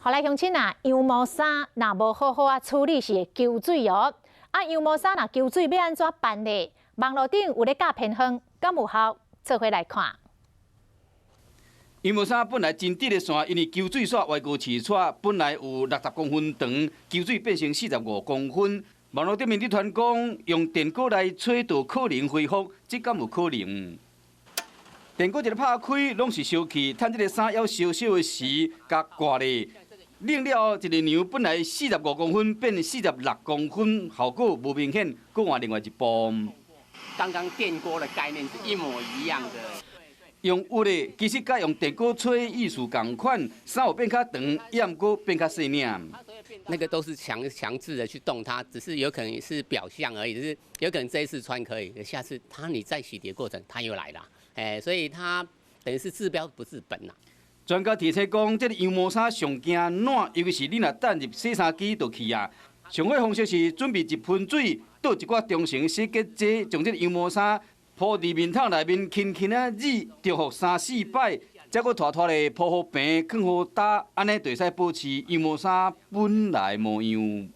后来乡亲啊，羊毛衫若无好好处理是会揪水哦。羊毛衫若揪水要安怎办呢？网络顶有咧教偏方，敢有效？做伙来看。羊毛衫本来真直的线，因为揪水线外高刺带本来有60公分长，揪水变成45公分。网络顶面的传讲，用电锅来吹就可能恢复，这敢有可能？电锅一个拍开，拢是烧气，趁这个衫要烧烧的时，甲挂咧。冷了后，一个羊本来45公分变46公分，效果无明显。搁换另外一步。刚刚电锅的概念是一模一样的。用有的，其实甲用电锅吹意思同款，衫有变较长，也毋过变较细领。那个都是强制的去动它，只是有可能是表象而已，就是有可能这一次穿可以，下次你在洗涤过程它又来了，所以它等于是治标不治本啦。专家提醒讲，这个羊毛衫上惊烂，尤其是你若等入洗衫机就去啊。上好方式是准备一盆水，倒一寡中性洗洁剂，将这个羊毛衫铺伫面桶内面，轻轻啊揉，着服3、4摆，再搁拖拖咧铺好平，放好干，安尼就使保持羊毛衫本来模样。